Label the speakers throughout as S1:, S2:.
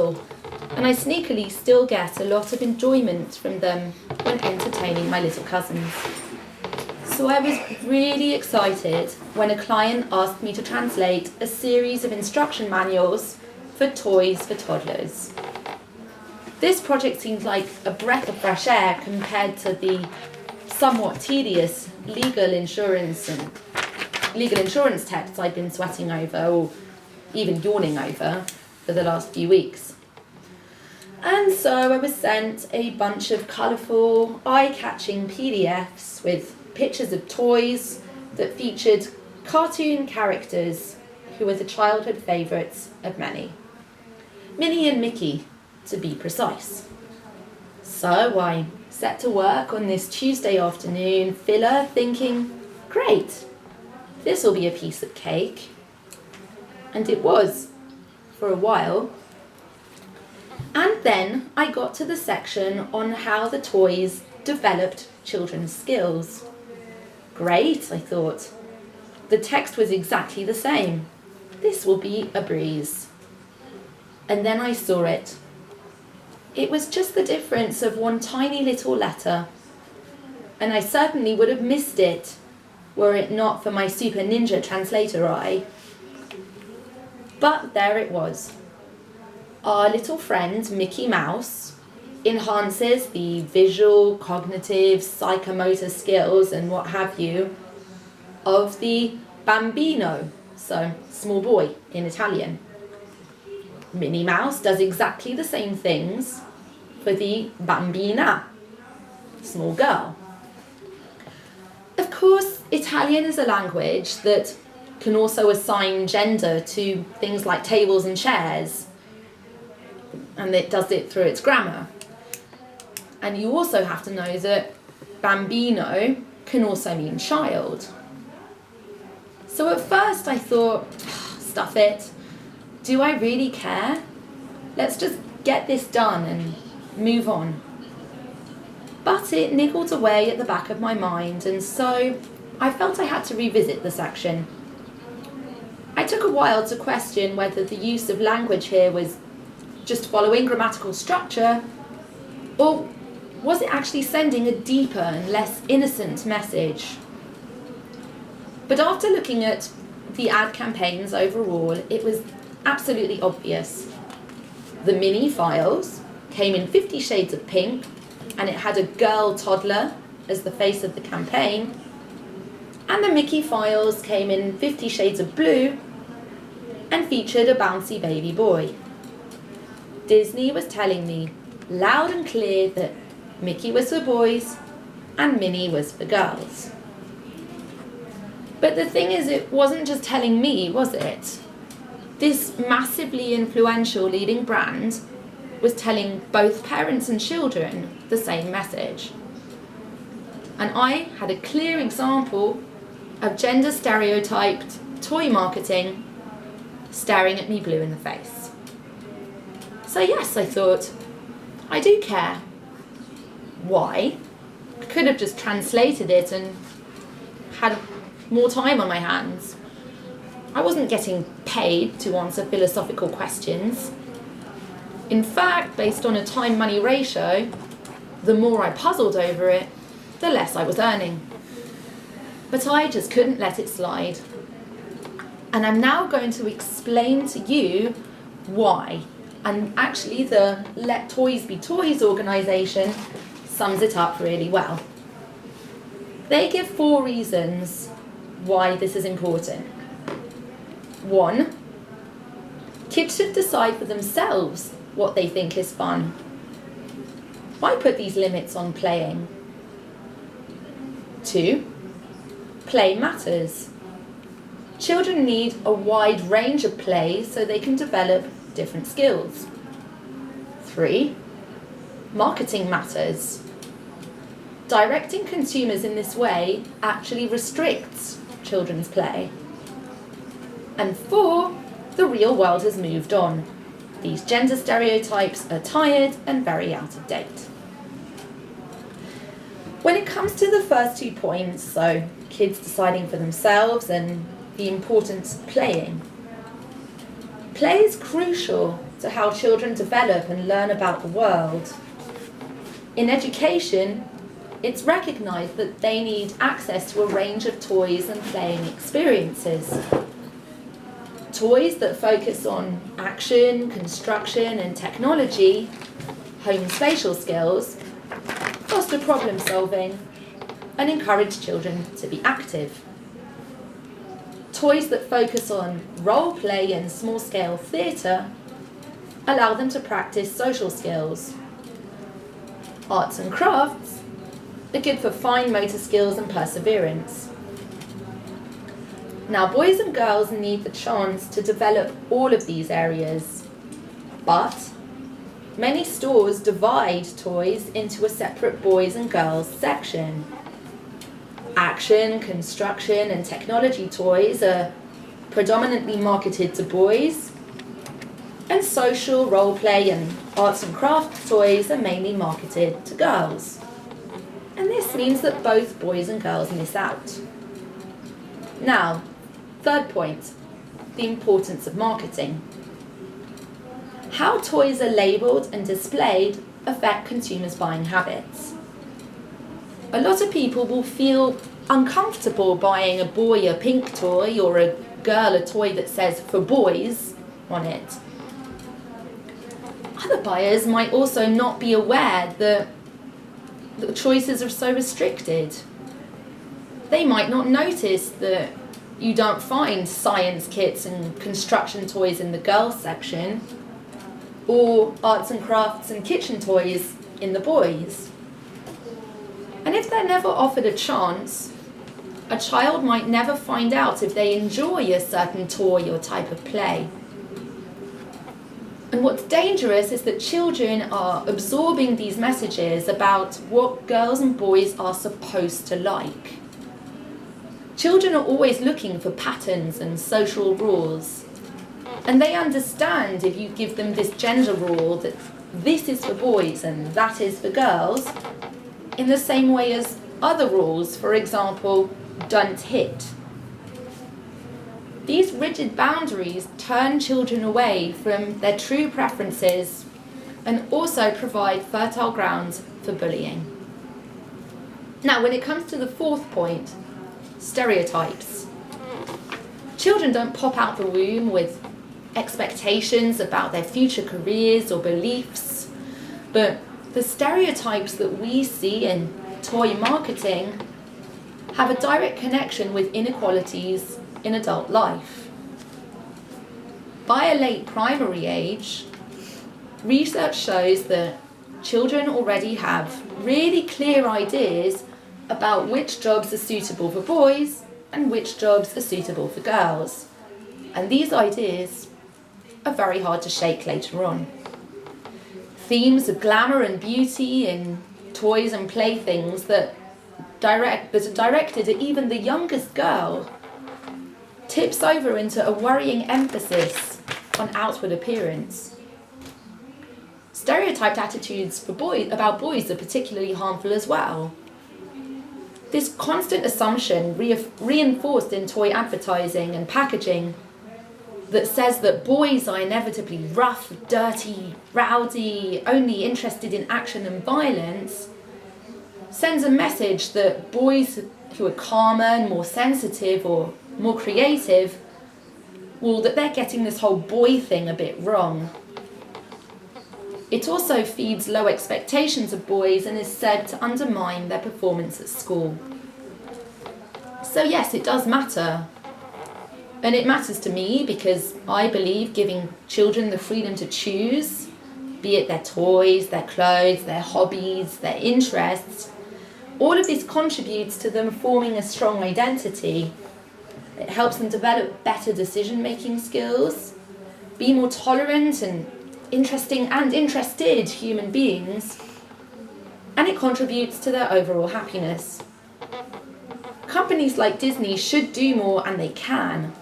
S1: and I sneakily still get a lot of enjoyment from them when entertaining my little cousins. So I was really excited when a client asked me to translate a series of instruction manuals for toys for toddlers. This project seemed like a breath of fresh air compared to the somewhat tedious legal insurance texts I'd been sweating over, or even yawning over, for the last few weeks. And so I was sent a bunch of colourful, eye-catching PDFs with pictures of toys that featured cartoon characters who were the childhood favourites of many. Minnie and Mickey, to be precise. So I set to work on this Tuesday afternoon filler thinking, great, this will be a piece of cake. And it was, for a while. And then I got to the section on how the toys developed children's skills. Great, I thought. The text was exactly the same. This will be a breeze. And then I saw it. It was just the difference of one tiny little letter. And I certainly would have missed it were it not for my super ninja translator eye. But there it was. Our little friend Mickey Mouse enhances the visual, cognitive, psychomotor skills and what have you of the bambino, so small boy in Italian. Minnie Mouse does exactly the same things for the bambina, small girl. Of course, Italian is a language that can also assign gender to things like tables and chairs, and it does it through its grammar. And you also have to know that bambino can also mean child. So at first I thought, stuff it, do I really care? Let's just get this done and move on. But it niggled away at the back of my mind, and so I felt I had to revisit the section. I took a while to question whether the use of language here was just following grammatical structure, or was it actually sending a deeper and less innocent message? But after looking at the ad campaigns overall, it was absolutely obvious. The mini files came in 50 shades of pink, and it had a girl toddler as the face of the campaign, and the Mickey files came in 50 shades of blue and featured a bouncy baby boy. Disney was telling me loud and clear that Mickey was for boys and Minnie was for girls. But the thing is, it wasn't just telling me, was it? This massively influential leading brand was telling both parents and children the same message. And I had a clear example of gender stereotyped toy marketing staring at me blue in the face. So yes, I thought, I do care. Why? I could have just translated it and had more time on my hands. I wasn't getting paid to answer philosophical questions. In fact, based on a time-money ratio, the more I puzzled over it, the less I was earning. But I just couldn't let it slide. And I'm now going to explain to you why. And actually the Let Toys Be Toys organisation sums it up really well. They give 4 reasons why this is important. 1, kids should decide for themselves what they think is fun. Why put these limits on playing? 2, play matters. Children need a wide range of play so they can develop different skills. 3, marketing matters. Directing consumers in this way actually restricts children's play. And 4, the real world has moved on. These gender stereotypes are tired and very out of date. When it comes to the first 2 points, so kids deciding for themselves and the importance of playing, play is crucial to how children develop and learn about the world. In education, it's recognised that they need access to a range of toys and playing experiences. Toys that focus on action, construction and technology, home spatial skills, foster problem solving and encourage children to be active. Toys that focus on role play and small-scale theatre allow them to practice social skills. Arts and crafts are good for fine motor skills and perseverance. Now, boys and girls need the chance to develop all of these areas, but many stores divide toys into a separate boys and girls section. Action, construction and technology toys are predominantly marketed to boys, and social, role play and arts and crafts toys are mainly marketed to girls. And this means that both boys and girls miss out. Now, third point, the importance of marketing. How toys are labelled and displayed affect consumers' buying habits. A lot of people will feel uncomfortable buying a boy a pink toy or a girl a toy that says "for boys" on it. Other buyers might also not be aware that the choices are so restricted. They might not notice that you don't find science kits and construction toys in the girls section, or arts and crafts and kitchen toys in the boys. And if they're never offered a chance, a child might never find out if they enjoy a certain toy or type of play. And what's dangerous is that children are absorbing these messages about what girls and boys are supposed to like. Children are always looking for patterns and social rules. And they understand if you give them this gender rule that this is for boys and that is for girls, in the same way as other rules, for example, don't hit. These rigid boundaries turn children away from their true preferences and also provide fertile grounds for bullying. Now, when it comes to the fourth point, stereotypes. Children don't pop out the womb with expectations about their future careers or beliefs, but the stereotypes that we see in toy marketing have a direct connection with inequalities in adult life. By a late primary age, research shows that children already have really clear ideas about which jobs are suitable for boys and which jobs are suitable for girls. And these ideas are very hard to shake later on. Themes of glamour and beauty in toys and playthings that are directed at even the youngest girl tips over into a worrying emphasis on outward appearance. Stereotyped attitudes about boys are particularly harmful as well. This constant assumption reinforced in toy advertising and packaging that says that boys are inevitably rough, dirty, rowdy, only interested in action and violence, sends a message that boys who are calmer and more sensitive or more creative, well, that they're getting this whole boy thing a bit wrong. It also feeds low expectations of boys and is said to undermine their performance at school. So yes, it does matter. And it matters to me because I believe giving children the freedom to choose, be it their toys, their clothes, their hobbies, their interests, all of this contributes to them forming a strong identity. It helps them develop better decision-making skills, be more tolerant and interesting and interested human beings, and it contributes to their overall happiness. Companies like Disney should do more, and they can.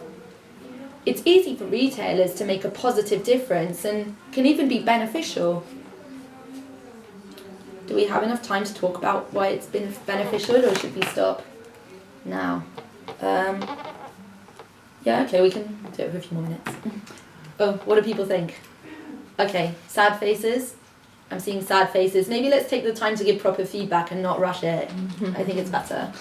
S1: It's easy for retailers to make a positive difference and can even be beneficial. Do we have enough time to talk about why it's been beneficial, or should we stop now? Yeah, okay, we can do it for a few more minutes. Oh, what do people think? Okay, sad faces. I'm seeing sad faces. Maybe let's take the time to give proper feedback and not rush it. I think it's better.